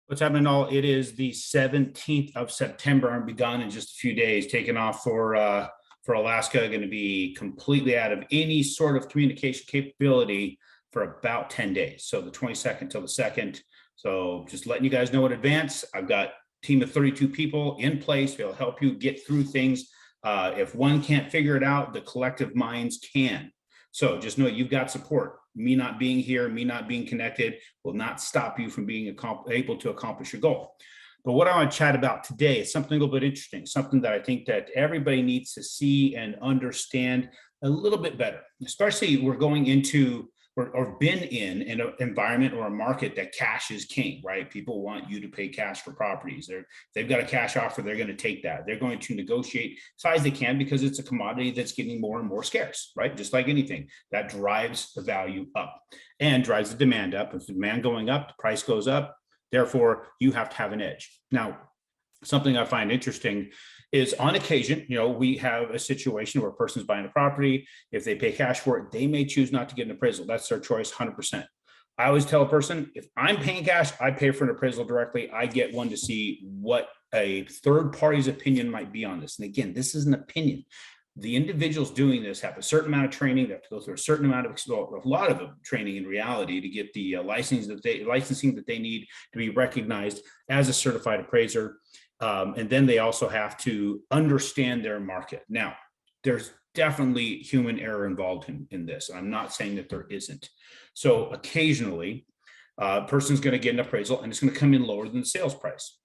What's happening all? It is the 17th of September. I'm be gone in just a few days, taking off for Alaska. Going to be completely out of any sort of communication capability for about 10 days. So the 22nd till the 2nd. So just letting you guys know in advance. I've got a team of 32 people in place. They'll help you get through things. If one can't figure it out, the collective minds can. So just know you've got support. Me not being here, me not being connected will not stop you from being able to accomplish your goal. But what I want to chat about today is something a little bit interesting, something that I think that everybody needs to see and understand a little bit better, especially we're going into or been in an environment or a market that cash is king, right? People want you to pay cash for properties. They've got a cash offer, they're going to take that. They're going to negotiate as high as they can because it's a commodity that's getting more and more scarce, right? Just like anything, that drives the value up and drives the demand up. If the demand going up, the price goes up. Therefore, you have to have an edge. Now, something I find interesting is on occasion, we have a situation where a person's buying a property. If they pay cash for it, they may choose not to get an appraisal. That's their choice, 100%. I always tell a person, if I'm paying cash, I pay for an appraisal directly. I get one to see what a third party's opinion might be on this. And again, this is an opinion. The individuals doing this have a certain amount of training. They have to go through a certain amount of, a lot of training in reality to get the licensing that they need to be recognized as a certified appraiser. And then they also have to understand their market. Now, there's definitely human error involved in this. I'm not saying that there isn't. So occasionally, a person's going to get an appraisal and it's going to come in lower than the sales price.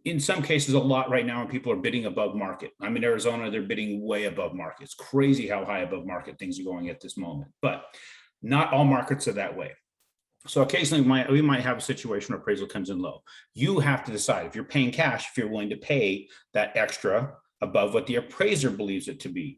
In some cases, a lot right now, when people are bidding above market. I'm in Arizona, they're bidding way above market. It's crazy how high above market things are going at this moment, but not all markets are that way. So occasionally we might have a situation where appraisal comes in low. You have to decide if you're paying cash, if you're willing to pay that extra above what the appraiser believes it to be.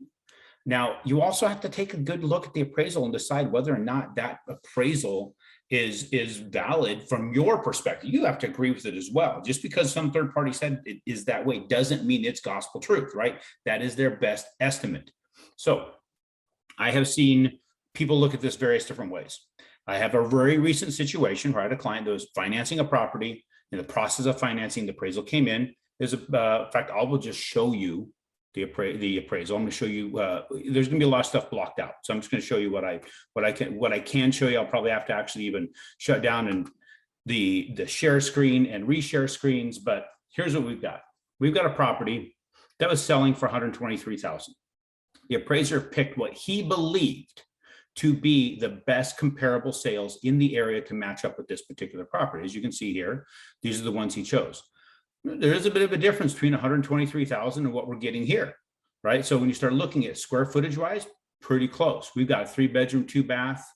Now, you also have to take a good look at the appraisal and decide whether or not that appraisal is valid from your perspective. You have to agree with it as well. Just because some third party said it is that way doesn't mean it's gospel truth, right? That is their best estimate. So I have seen people look at this various different ways. I have a very recent situation where I had a client that was financing a property. In the process of financing, the appraisal came in. In fact, I will just show you the appraisal. I'm going to show you. There's going to be a lot of stuff blocked out, so I'm just going to show you what I can show you. I'll probably have to actually even shut down and the share screen and reshare screens. But here's what we've got. We've got a property that was selling for $123,000. The appraiser picked what he believed to be the best comparable sales in the area to match up with this particular property. As you can see here, these are the ones he chose. There is a bit of a difference between 123,000 and what we're getting here, right? So when you start looking at square footage wise, pretty close. We've got a 3-bedroom, 2-bath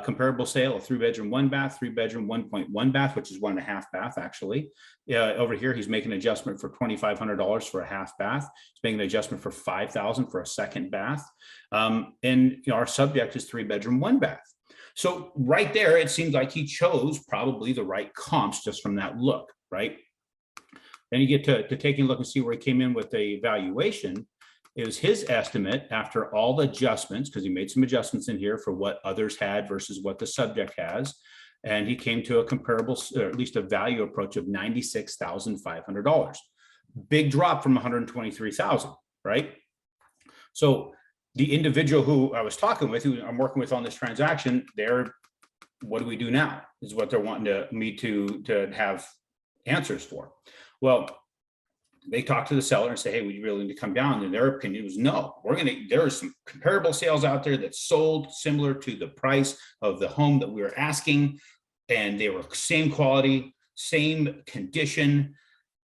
comparable sale, a 3-bedroom, 1-bath, 3-bedroom, 1.1 bath, which is 1.5 bath actually. Over here, he's making an adjustment for $2,500 for a half bath. He's making an adjustment for $5,000 for a second bath. And our subject is 3-bedroom, 1-bath. So right there, it seems like he chose probably the right comps just from that look, right? Then you get to taking a look and see where he came in with the valuation. It was his estimate after all the adjustments, because he made some adjustments in here for what others had versus what the subject has. And he came to a comparable, or at least a value approach of $96,500. Big drop from $123,000, right? So the individual who I was talking with, who I'm working with on this transaction, what do we do now? Is what they're wanting me to have answers for. Well, they talk to the seller and say, hey, would you really need to come down? And their opinion was no, there are some comparable sales out there that sold similar to the price of the home that we were asking. And they were same quality, same condition.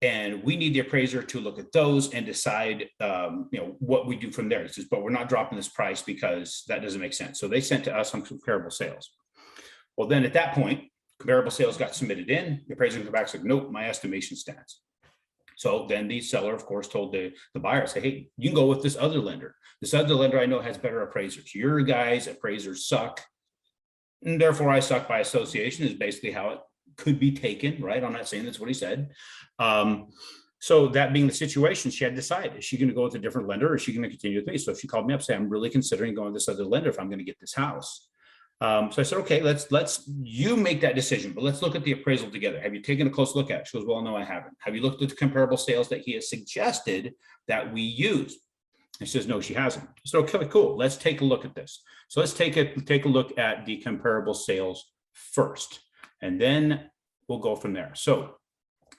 And we need the appraiser to look at those and decide, what we do from there. He says, but we're not dropping this price because that doesn't make sense. So they sent to us some comparable sales. Well, then at that point, comparable sales got submitted in. The appraiser came back and said, nope, my estimation stands. So then the seller, of course, told the buyer, say, hey, you can go with this other lender. This other lender I know has better appraisers. Your guys' appraisers suck. And therefore I suck by association is basically how it could be taken, right? I'm not saying that's what he said. So that being the situation, she had to decide, is she going to go with a different lender or is she going to continue with me? So she called me up, saying, I'm really considering going with this other lender if I'm going to get this house. So I said, okay, you make that decision, but let's look at the appraisal together. Have you taken a close look at it? She goes, well, no, I haven't. Have you looked at the comparable sales that he has suggested that we use? And she says, no, she hasn't. So, okay, cool. Let's take a look at this. So let's take a look at the comparable sales first, and then we'll go from there. So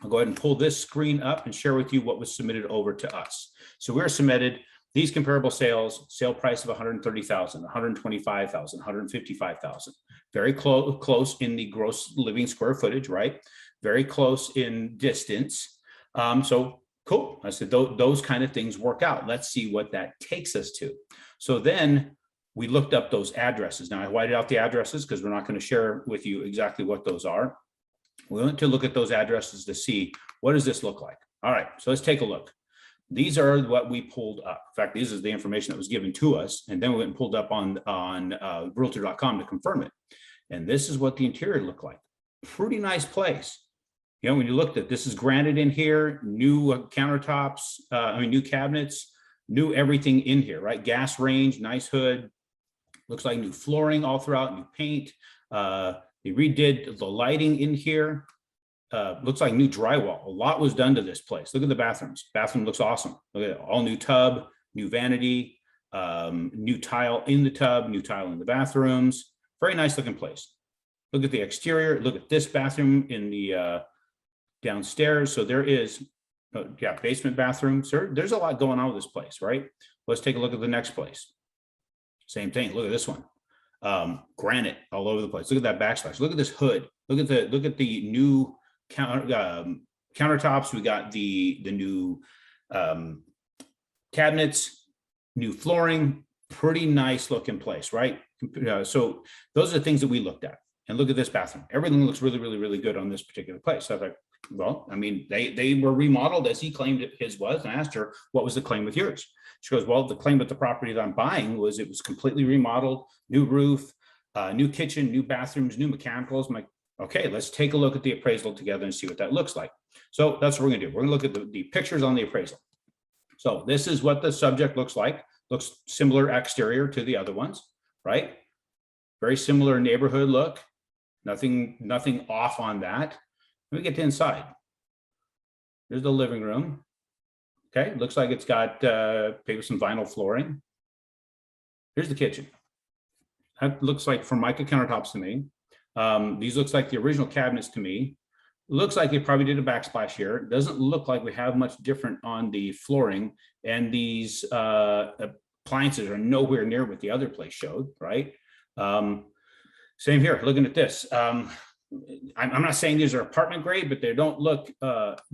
I'll go ahead and pull this screen up and share with you what was submitted over to us. So we're submitted these comparable sales, sale price of 130,000, 125,000, 155,000. Very close in the gross living square footage, right? Very close in distance. So cool. I said, those kind of things work out. Let's see what that takes us to. So then we looked up those addresses. Now I whited out the addresses because we're not going to share with you exactly what those are. We went to look at those addresses to see what does this look like. All right, so let's take a look. These are what we pulled up. In fact, this is the information that was given to us, and then we went and pulled up on realtor.com to confirm it. And this is what the interior looked like. Pretty nice place. You know, when you looked at this is granite in here, new countertops, new cabinets, new everything in here, right? Gas range, nice hood. Looks like new flooring all throughout, new paint. They redid the lighting in here. Looks like new drywall. A lot was done to this place. Look at the bathrooms. Bathroom looks awesome. Look at it. All new tub, new vanity, new tile in the tub, new tile in the bathrooms. Very nice looking place. Look at the exterior. Look at this bathroom in the downstairs. So there is, basement bathroom. So there's a lot going on with this place, right? Let's take a look at the next place. Same thing. Look at this one. Granite all over the place. Look at that backsplash. Look at this hood. Look at the new countertops. We got the new cabinets, new flooring. Pretty nice looking place, right? So those are the things that we looked at. And look at this bathroom. Everything looks really, really, really good on this particular place. So I was like, well, I mean, they were remodeled as he claimed his was. And I asked her, what was the claim with yours? She goes, well, the claim with the property that I'm buying was it was completely remodeled, new roof, new kitchen, new bathrooms, new mechanicals. I'm like, okay, let's take a look at the appraisal together and see what that looks like. So that's what we're gonna do. We're gonna look at the pictures on the appraisal. So this is what the subject looks like. Looks similar exterior to the other ones, right? Very similar neighborhood look. Nothing off on that. Let me get to inside. There's the living room. Okay, looks like it's got maybe some vinyl flooring. Here's the kitchen. That looks like Formica countertops to me. These looks like the original cabinets to me. Looks like they probably did a backsplash here. It doesn't look like we have much different on the flooring, and these appliances are nowhere near what the other place showed, right? Same here, looking at this. I'm not saying these are apartment grade, but they don't look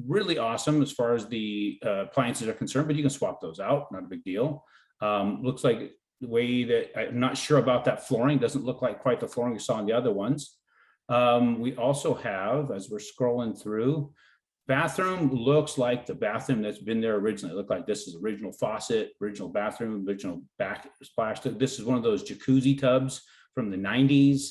really awesome as far as the appliances are concerned, but you can swap those out, not a big deal. Looks like the way that I'm not sure about that flooring, doesn't look like quite the flooring we saw in the other ones. We also have, as we're scrolling through, bathroom looks like the bathroom that's been there originally. It looked like this is original faucet, original bathroom, original backsplash. This is one of those jacuzzi tubs from the 90s.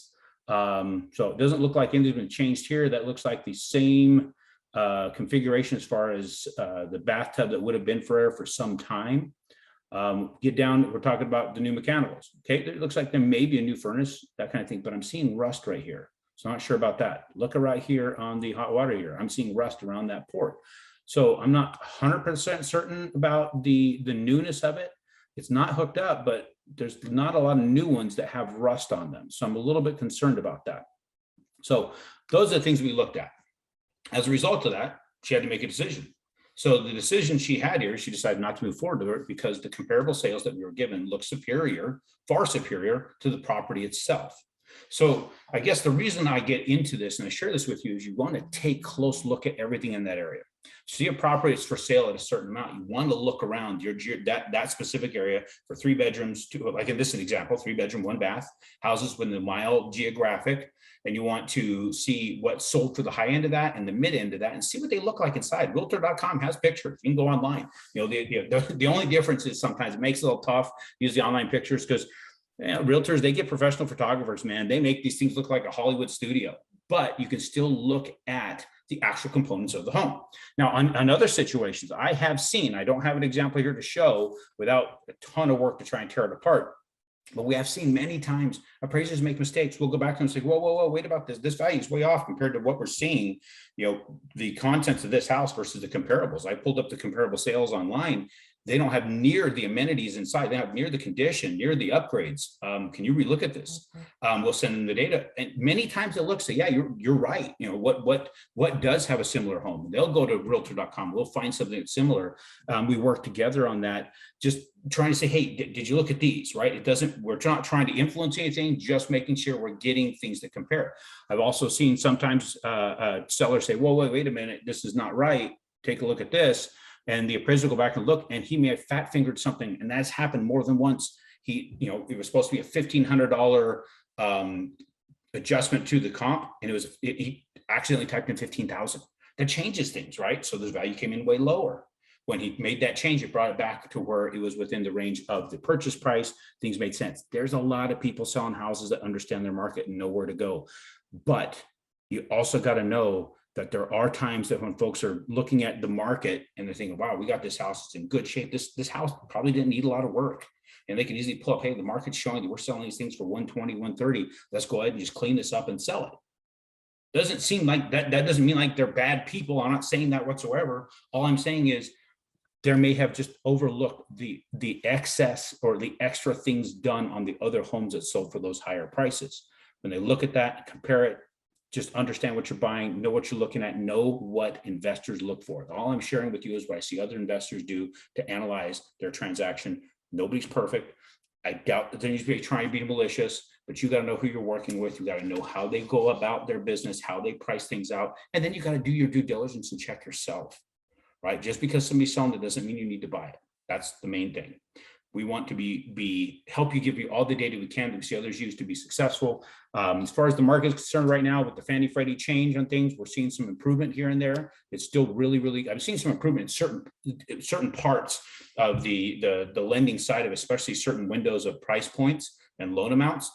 So it doesn't look like anything's been changed here. That looks like the same configuration as far as the bathtub that would have been for some time. Get down, we're talking about the new mechanicals. Okay, it looks like there may be a new furnace, that kind of thing, but I'm seeing rust right here. So I'm not sure about that. Look right here on the hot water here. I'm seeing rust around that port. So I'm not 100% certain about the newness of it. It's not hooked up, but there's not a lot of new ones that have rust on them. So I'm a little bit concerned about that. So those are the things we looked at. As a result of that, she had to make a decision. So the decision she had here, she decided not to move forward with it because the comparable sales that we were given look superior, far superior to the property itself. So I guess the reason I get into this and I share this with you is you want to take a close look at everything in that area. See a property that's for sale at a certain amount. You want to look around that specific area for 3 bedrooms, like in this example, 3 bedroom, 1 bath houses within the mile geographic. And you want to see what's sold for the high end of that and the mid end of that and see what they look like inside. Realtor.com has pictures. You can go online. You know, the only difference is sometimes it makes it a little tough to use the online pictures because realtors, they get professional photographers, man. They make these things look like a Hollywood studio, but you can still look at the actual components of the home. Now, on other situations, I have seen, I don't have an example here to show without a ton of work to try and tear it apart. But we have seen many times appraisers make mistakes. We'll go back and say, whoa, whoa, whoa, wait about this. This value is way off compared to what we're seeing. The contents of this house versus the comparables. I pulled up the comparable sales online. They don't have near the amenities inside. They have near the condition, near the upgrades. Can you relook at this? We'll send them the data, and many times they'll look, say, yeah, you're right. What does have a similar home? They'll go to realtor.com. We'll find something that's similar. We work together on that. Just trying to say, hey, did you look at these? Right? We're not trying to influence anything, just making sure we're getting things that compare. I've also seen sometimes sellers say, well, wait a minute, this is not right. Take a look at this. And the appraiser will go back and look, and he may have fat fingered something. And that's happened more than once. It was supposed to be a $1,500 adjustment to the comp, and he accidentally typed in 15,000. That changes things, right? So the value came in way lower. When he made that change, it brought it back to where it was within the range of the purchase price. Things made sense. There's a lot of people selling houses that understand their market and know where to go. But you also got to know that there are times that when folks are looking at the market and they're thinking, wow, we got this house, it's in good shape. This house probably didn't need a lot of work. And they can easily pull up, hey, the market's showing that we're selling these things for 120, 130. Let's go ahead and just clean this up and sell it. Doesn't seem like that doesn't mean like they're bad people. I'm not saying that whatsoever. All I'm saying is there may have just overlooked the excess or the extra things done on the other homes that sold for those higher prices. When they look at that, compare it, just understand what you're buying, know what you're looking at, know what investors look for. All I'm sharing with you is what I see other investors do to analyze their transaction. Nobody's perfect. I doubt that they need to be trying to be malicious, but you got to know who you're working with. You got to know how they go about their business, how they price things out. And then you got to do your due diligence and check yourself, right? Just because somebody's selling it doesn't mean you need to buy it. That's the main thing. We want to give you all the data we can to see others use to be successful. As far as the market is concerned right now with the Fannie Freddie change on things, we're seeing some improvement here and there. It's still really, I'm seeing some improvement in certain parts of the lending side of, especially certain windows of price points and loan amounts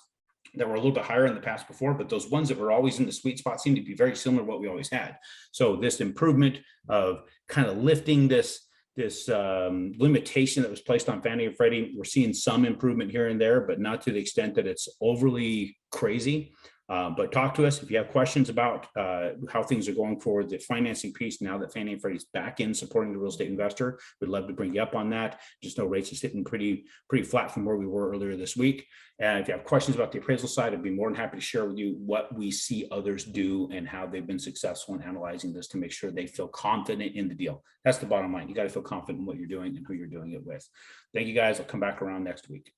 that were a little bit higher in the past before, but those ones that were always in the sweet spot seem to be very similar to what we always had. So this improvement of kind of lifting this limitation that was placed on Fannie and Freddie, we're seeing some improvement here and there, but not to the extent that it's overly crazy. But talk to us if you have questions about how things are going for the financing piece now that Fannie and Freddie's back in supporting the real estate investor. We'd love to bring you up on that. Just know rates are sitting pretty flat from where we were earlier this week. And if you have questions about the appraisal side, I'd be more than happy to share with you what we see others do and how they've been successful in analyzing this to make sure they feel confident in the deal. That's the bottom line. You got to feel confident in what you're doing and who you're doing it with. Thank you guys. I'll come back around next week.